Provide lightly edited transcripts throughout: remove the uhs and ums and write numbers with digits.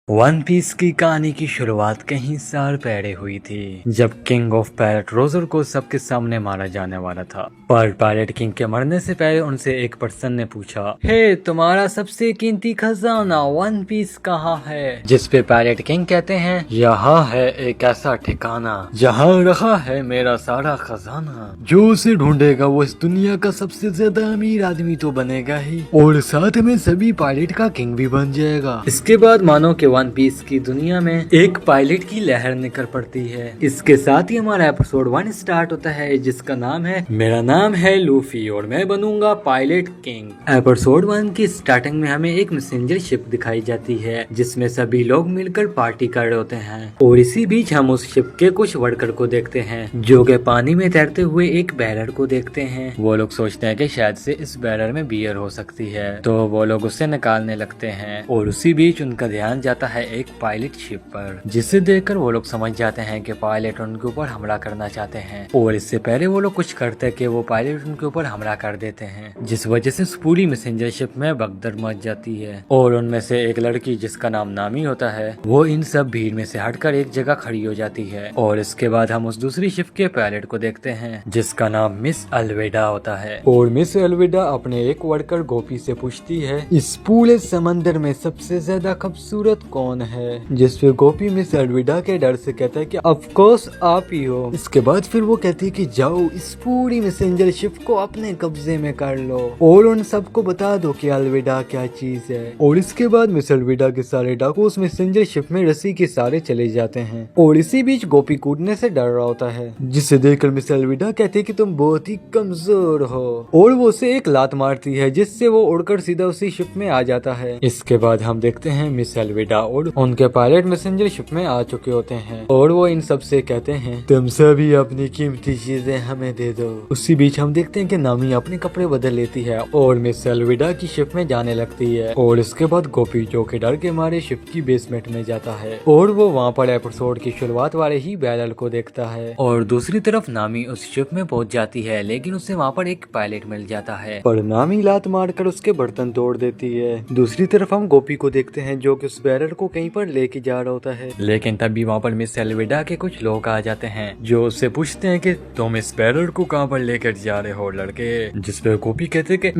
One piece की कहानी की शुरुआत कहीं साल पहले हुई थी, जब किंग ऑफ पायरेट रोजर को सबके सामने मारा जाने वाला था। पर पायरेट किंग के मरने से पहले उनसे एक पर्सन ने पूछा, हे तुम्हारा सबसे कीमती खजाना वन पीस कहाँ है? जिस पे पायरेट किंग कहते हैं, यहाँ है एक ऐसा ठिकाना जहाँ रखा है मेरा सारा खजाना। जो उसे ढूंढेगा वो इस दुनिया का सबसे ज्यादा अमीर आदमी तो बनेगा ही, और साथ में सभी पायरेट का किंग भी बन जाएगा। इसके बाद मानो के वन पीस की दुनिया में एक पायलट की लहर निकल पड़ती है। इसके साथ ही हमारा एपिसोड 1 स्टार्ट होता है, जिसका नाम है मेरा नाम है लूफी और मैं बनूंगा पायलट किंग। एपिसोड 1 की स्टार्टिंग में हमें एक मैसेंजर शिप दिखाई जाती है, जिसमें सभी लोग मिलकर पार्टी कर रहे होते हैं। और इसी बीच हम उस शिप के कुछ वर्कर को देखते हैं, जो के पानी में तैरते हुए एक बैरर को देखते हैं। वो लोग सोचते हैं कि शायद से इस बैरर में बियर हो सकती है, तो वो लोग उसे निकालने लगते हैं। और उसी बीच उनका ध्यान जाता है एक पायलट शिप पर, जिसे देखकर वो लोग समझ जाते हैं कि पायलट उनके ऊपर हमला करना चाहते हैं। और इससे पहले वो लोग कुछ करते कि वो पायलट उनके ऊपर हमला कर देते हैं, जिस वजह से पूरी मैसेंजर शिप में भगदड़ मच जाती है। और उनमें से एक लड़की जिसका नाम नामी होता है, वो इन सब भीड़ में से हटकर एक जगह खड़ी हो जाती है। और इसके बाद हम उस दूसरी शिप के पायलट को देखते हैं, जिसका नाम मिस अलविदा होता है। और मिस अलविदा अपने एक वर्कर गोपी से पूछती है, इस पूरे समंदर में सबसे ज्यादा खूबसूरत कौन है? जिसपे गोपी मिस अलविदा के डर से कहता है कि ऑफ कोर्स आप ही हो। इसके बाद फिर वो कहती है कि जाओ इस पूरी मैसेंजर शिप को अपने कब्जे में कर लो और उन सबको बता दो कि अलविदा क्या चीज है। और इसके बाद मिस अलविदा के सारे डाकू उस मैसेंजर शिप में रस्सी के सारे चले जाते हैं। और इसी बीच गोपी कूदने से डर रहा होता है, जिसे देखकर मिस अलविदा कहती है कि तुम बहुत ही कमजोर हो, और वो उसे एक लात मारती है, जिससे वो उड़कर सीधा उसी शिप में आ जाता है। इसके बाद हम देखते हैं मिस अलविदा और उनके पायलट मैसेंजर शिप में आ चुके होते हैं, और वो इन सब से कहते हैं, तुम सभी अपनी कीमती चीजें हमें दे दो। उसी बीच हम देखते हैं कि नामी अपने कपड़े बदल लेती है और मिस अलविदा की शिप में जाने लगती है। और इसके बाद गोपी जो के डर के मारे शिप की बेसमेंट में जाता है, और वो वहाँ पर एपिसोड की शुरुआत वाले ही बैरल को देखता है। और दूसरी तरफ नामी उस शिप में पहुंच जाती है, लेकिन उसे वहाँ पर एक पायलट मिल जाता है, पर नामी लात मारकर उसके बर्तन तोड़ देती है। दूसरी तरफ हम गोपी को देखते हैं, जो कि उस बैरल को कहीं पर लेके जा रहा होता है, लेकिन तभी वहाँ पर मिस अलविदा के कुछ लोग आ जाते हैं, जो उससे पूछते हैं कि तुम इस बैरल को कहाँ पर लेकर जा रहे हो लड़के? जिस पर गोपी कहते हैं कि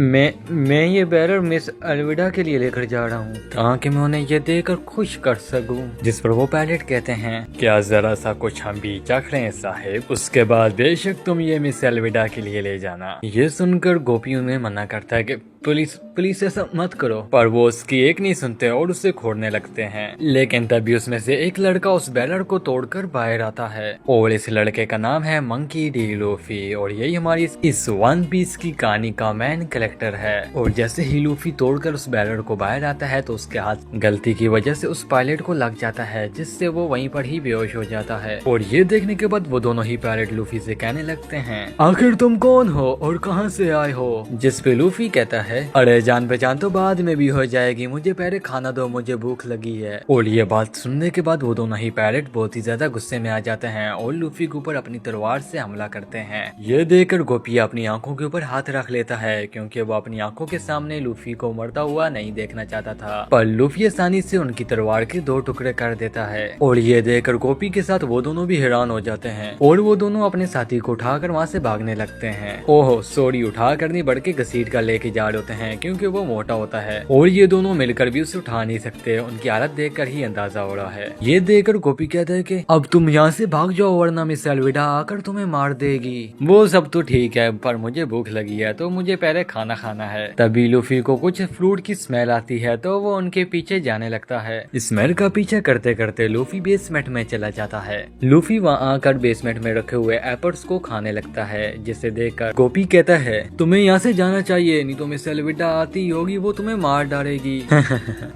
मैं ये बैरल मिस अलविदा के लिए लेकर जा रहा हूँ, ताकि मैं उन्हें ये देकर खुश कर सकूं। जिस पर वो पायलट कहते हैं, क्या जरा सा कुछ हम भी चख रहे हैं साहिब, उसके बाद बेशक तुम ये मिस अलविदा के लिए ले जाना। ये सुनकर गोपी उन्हें मना करता है कि पुलिस ऐसा मत करो, पर वो उसकी एक नहीं सुनते और उसे खोड़ने लगते हैं। लेकिन तभी उसमें से एक लड़का उस बैरल को तोड़कर बाहर आता है, और इस लड़के का नाम है मंकी डी लूफी, और यही हमारी इस वन पीस की कहानी का मेन कैरेक्टर है। और जैसे ही लूफी तोड़कर उस बैरल को बाहर आता है, तो उसके हाथ गलती की वजह से उस पायलट को लग जाता है, जिससे वो वहीं पर ही बेहोश हो जाता है। और ये देखने के बाद वो दोनों ही पायलट लूफी से कहने लगते हैं, आखिर तुम कौन हो और कहाँ से आए हो? जिस पे लूफी कहता है, अरे जान पहचान तो बाद में भी हो जाएगी, मुझे पहले खाना दो, मुझे भूख लगी है। और ये बात सुनने के बाद वो दोनों ही पायलट बहुत ही ज्यादा गुस्से में आ जाते हैं और लूफी के ऊपर अपनी तलवार से हमला करते हैं। ये देखकर गोपी अपनी आंखों के ऊपर हाथ रख लेता है, क्योंकि वो अपनी आंखों के सामने लूफी को मरता हुआ नहीं देखना चाहता था। पर लूफी आसानी से उनकी तलवार के 2 टुकड़े कर देता है, और ये देखकर गोपी के साथ वो दोनों भी हैरान हो जाते हैं, और वो दोनों अपने साथी को उठाकर वहाँ से भागने लगते हैं। ओहो सॉरी, उठाकर नहीं बढ़ के घसीट कर लेके जा रहे होते हैं, क्योंकि वो मोटा होता है, और ये दोनों मिलकर भी उसे उठा नहीं सकते। उनकी हालत देखकर ही अंदाजा हो रहा है। ये देखकर गोपी कहता है कि अब तुम यहाँ से भाग जाओ, वरना मिस अलविदा आकर तुम्हें मार देगी। वो सब तो ठीक है, पर मुझे भूख लगी है, तो मुझे पहले खाना खाना है। तभी लूफी को कुछ फ्रूट की स्मेल आती है, तो वो उनके पीछे जाने लगता है। स्मेल का पीछे करते करते लूफी बेसमेंट में चला जाता है। लूफी वहाँ आकर बेसमेंट में रखे हुए एप्पल्स को खाने लगता है, जिसे देखकर गोपी कहता है, तुम्हें यहाँ से जाना चाहिए, नहीं तो मिस अलविदा आती होगी, वो तुम्हें मार डालेगी।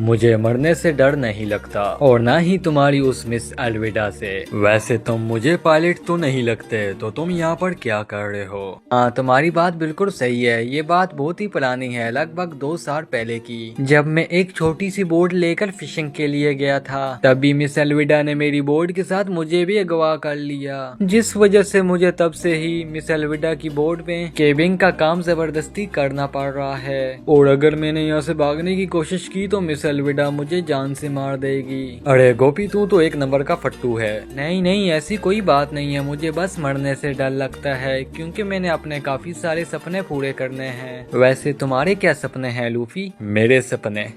मुझे मरने से डर नहीं लगता, और ना ही तुम्हारी उस मिस अलविदा से। वैसे तुम मुझे पायलट तो नहीं लगते, तो तुम यहाँ पर क्या कर रहे हो? हाँ तुम्हारी बात बिल्कुल सही है, ये बात बहुत ही पुरानी है, लगभग 2 साल पहले की, जब मैं एक छोटी सी बोट लेकर फिशिंग के लिए गया था। तभी मिस अलविदा ने मेरी बोट के साथ मुझे भी अगवा कर लिया, जिस वजह से मुझे तब से ही मिस अलविदा की बोट में केबिंग का काम जबरदस्ती करना पड़ रहा है और अगर मैंने यहाँ से भागने की कोशिश की तो मिस एल्विडा मुझे जान से मार देगी। अरे गोपी तू तो एक नंबर का फट्टू है। नहीं नहीं ऐसी कोई बात नहीं है, मुझे बस मरने से डर लगता है क्योंकि मैंने अपने काफी सारे सपने पूरे करने हैं। वैसे तुम्हारे क्या सपने हैं लूफी? मेरे सपने,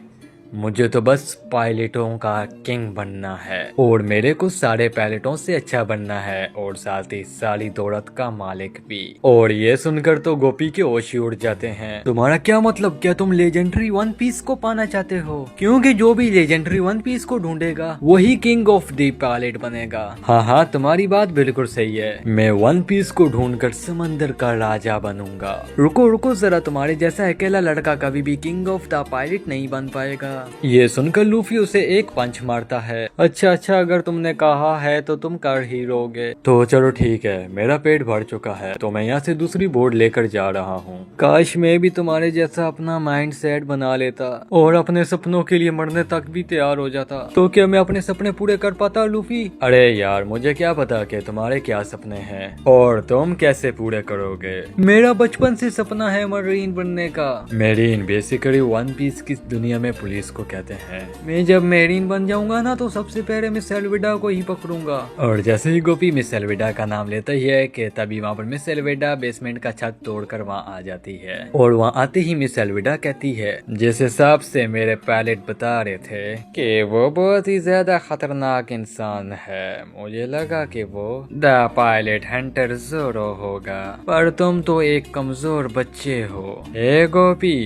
मुझे तो बस पायलटों का किंग बनना है और मेरे को सारे पायलटों से अच्छा बनना है और साथ ही सारी दौलत का मालिक भी। और ये सुनकर तो गोपी के होश ही उड़ जाते हैं। तुम्हारा क्या मतलब, क्या तुम लेजेंडरी वन पीस को पाना चाहते हो? क्योंकि जो भी लेजेंडरी वन पीस को ढूंढेगा वही किंग ऑफ द पायलट बनेगा। हाँ हाँ तुम्हारी बात बिल्कुल सही है, मैं वन पीस को ढूंढकर समंदर का राजा बनूंगा। रुको रुको जरा, तुम्हारे जैसा अकेला लड़का कभी भी किंग ऑफ द पायलट नहीं बन पाएगा। ये सुनकर लूफी उसे एक पंच मारता है। अच्छा अच्छा अगर तुमने कहा है तो तुम कर ही लोगे। तो चलो ठीक है, मेरा पेट भर चुका है तो मैं यहाँ से दूसरी बोर्ड लेकर जा रहा हूँ। काश मैं भी तुम्हारे जैसा अपना माइंड सेट बना लेता और अपने सपनों के लिए मरने तक भी तैयार हो जाता। तो क्या मैं अपने सपने पूरे कर पाता लूफी? अरे यार मुझे क्या पता कि तुम्हारे क्या सपने हैं और तुम कैसे पूरे करोगे। मेरा बचपन से सपना है मरीन बनने का। मरीन बेसिकली वन पीस की दुनिया में पुलिस को कहते हैं। मैं जब मेरीन बन जाऊंगा ना तो सबसे पहले मिस एल्विडा को ही पकड़ूंगा। और जैसे ही गोपी मिस एल्विडा का नाम लेता ही है कि तभी वहाँ पर मिस एल्विडा बेसमेंट का छत तोड़कर वहाँ आ जाती है और वहाँ आते ही मिस एल्विडा कहती है, जिस हिसाब से मेरे पायलट बता रहे थे कि वो बहुत ही ज्यादा खतरनाक इंसान है, मुझे लगा कि वो द पायलट हंटर ज़ोरो होगा, पर तुम तो एक कमजोर बच्चे हो। ए गोपी,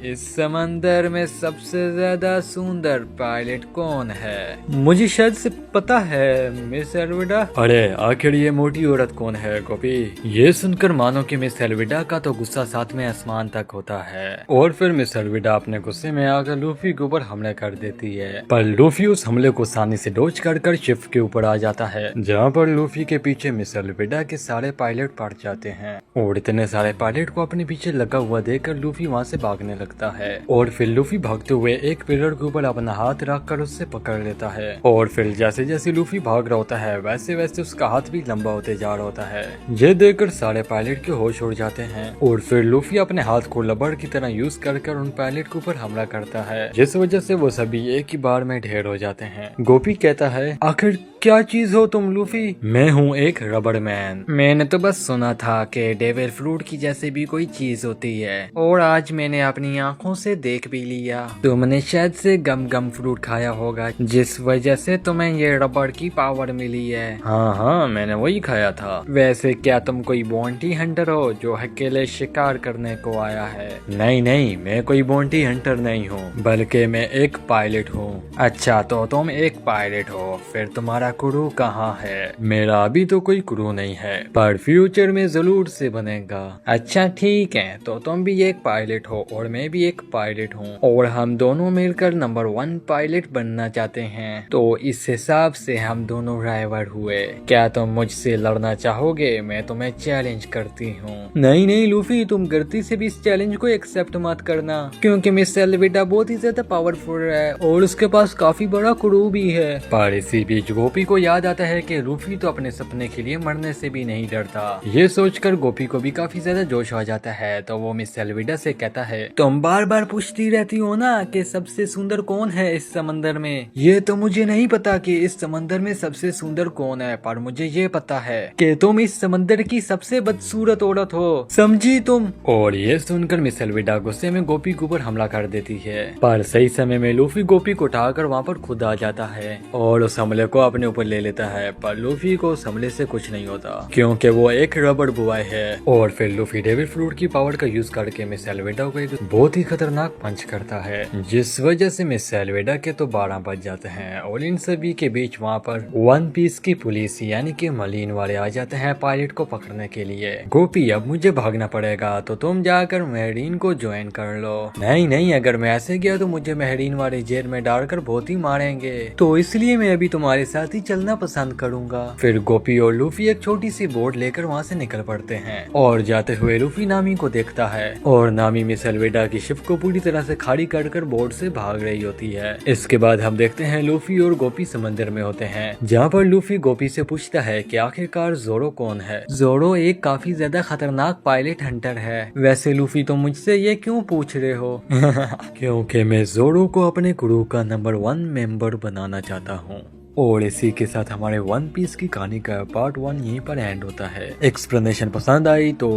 इस समंदर में सबसे ज्यादा सुंदर पायलट कौन है? मुझे शायद से पता है मिस एल्विडा। अरे आखिर ये मोटी औरत कौन है गोपी? ये सुनकर मानो कि मिस एल्विडा का तो गुस्सा सातवें आसमान तक होता है और फिर मिस एल्विडा अपने गुस्से में आकर लूफी के ऊपर हमला कर देती है। पर लूफी उस हमले को आसानी से डोज कर शिप के ऊपर आ जाता है, जहाँ पर लूफी के पीछे मिस एल्विडा के सारे पायलट पड़ जाते हैं और इतने सारे पायलट को अपने पीछे लगा हुआ देखकर लूफी वहाँ से भागने लगता है। और फिर लूफी भागते हुए एक पिलर के ऊपर अपना हाथ रखकर उससे पकड़ लेता है और फिर जैसे जैसे लूफी भाग रहा होता है वैसे वैसे उसका हाथ भी लंबा होते जा रहा होता है। ये देखकर सारे पायलट के होश उड़ जाते हैं और फिर लूफी अपने हाथ को लबड़ की तरह यूज कर उन पायलट के ऊपर हमला करता है, जिस वजह से वो सभी एक ही बार में ढेर हो जाते हैं। गोपी कहता है, आखिर क्या चीज हो तुम लूफी? मैं हूँ एक रबड़ मैन। मैंने तो बस सुना था कि डेविल फ्रूट की जैसे भी कोई चीज होती है और आज मैंने अपनी आंखों से देख भी लिया। तुमने शायद से गम गम फ्रूट खाया होगा जिस वजह से तुम्हें ये रबड़ की पावर मिली है। हाँ हाँ मैंने वही खाया था। वैसे क्या तुम कोई बॉन्टी हंटर हो जो अकेले शिकार करने को आया है? नहीं नहीं मैं कोई बॉन्टी हंटर नहीं हूँ बल्कि मैं एक पायलट हूँ। अच्छा तो तुम एक पायलट हो, फिर तुम्हारा क्रू कहाँ है? मेरा अभी तो कोई क्रू नहीं है पर फ्यूचर में जरूर से बनेगा। अच्छा ठीक है, तो तुम भी एक पायलट हो और मैं भी एक पायलट हूँ और हम दोनों मिलकर नंबर 1 पायलट बनना चाहते हैं, तो इस हिसाब से हम दोनों राइवल हुए। क्या तुम मुझसे लड़ना चाहोगे? मैं तुम्हें चैलेंज करती हूँ। नहीं नहीं लूफी, तुम गलती से भी इस चैलेंज को एक्सेप्ट मत करना क्योंकि मिस एल्विडा बहुत ही ज्यादा पावरफुल है और उसके पास काफी बड़ा क्रू भी है। पर इसी बीच गोपी को याद आता है कि लूफी तो अपने सपने के लिए मरने से भी नहीं डरता। ये सोचकर गोपी को भी काफी ज्यादा जोश आ जाता है, तो वो मिस एल्विडा से कहता है, तुम बार बार पूछती रहती हो ना कि सबसे सुंदर कौन है इस समंदर में। ये तो मुझे नहीं पता कि इस समंदर में सबसे सुंदर कौन है, पर मुझे ये पता है कि तुम इस समंदर की सबसे बदसूरत औरत हो, समझी तुम? और ये सुनकर मिस एल्विडा गुस्से में गोपी के ऊपर हमला कर देती है, पर सही समय में लूफी गोपी को उठाकर वहाँ पर खुद आ जाता है और उस हमले को अपने ऊपर ले लेता है। पर लूफी को उस हमले से कुछ नहीं होता क्योंकि वो एक रबड़ बॉय है। और फिर लूफी डेविल फ्रूट की पावर का यूज करके मिस एल्विडा को एक बहुत ही खतरनाक पंच करता है, जिस वजह से मिस एल्विडा के तो 12 बज जाते हैं और इन सभी के बीच वहाँ पर वन पीस की पुलिस यानी कि मरीन वाले आ जाते हैं पायलट को पकड़ने के लिए। गोपी अब मुझे भागना पड़ेगा तो तुम जाकर मरीन को ज्वाइन कर लो। नहीं नहीं, अगर मैं ऐसे गया तो मुझे मरीन वाले जेल में डालकर बहुत ही मारेंगे, तो इसलिए मैं अभी तुम्हारे साथ ही चलना पसंद करूंगा। फिर गोपी और लूफी एक छोटी सी बोट लेकर वहाँ से निकल पड़ते हैं और जाते हुए लूफी नामी को देखता है और नामी मिस एल्वेडा की शिप को पूरी तरह से खाली कर बोट से भाग रही होती है। इसके बाद हम देखते हैं लूफी और गोपी समंदर में होते हैं, जहाँ पर लूफी गोपी से पूछता है कि आखिरकार जोरो कौन है। जोरो एक काफी ज्यादा खतरनाक पायलट हंटर है। वैसे लूफी तो मुझसे ये क्यों पूछ रहे हो? क्योंकि मैं जोरो को अपने क्रू का नंबर 1 मेंबर बनाना चाहता हूँ। और इसी के साथ हमारे वन पीस की कहानी का पार्ट 1 यहीं पर एंड होता है। एक्सप्लेनेशन पसंद आई तो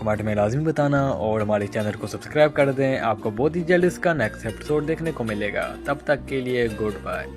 कमेंट में लाजमी बताना और हमारे चैनल को सब्सक्राइब कर दें। आपको बहुत ही जल्द इसका नेक्स्ट एपिसोड देखने को मिलेगा। तब तक के लिए गुड बाय।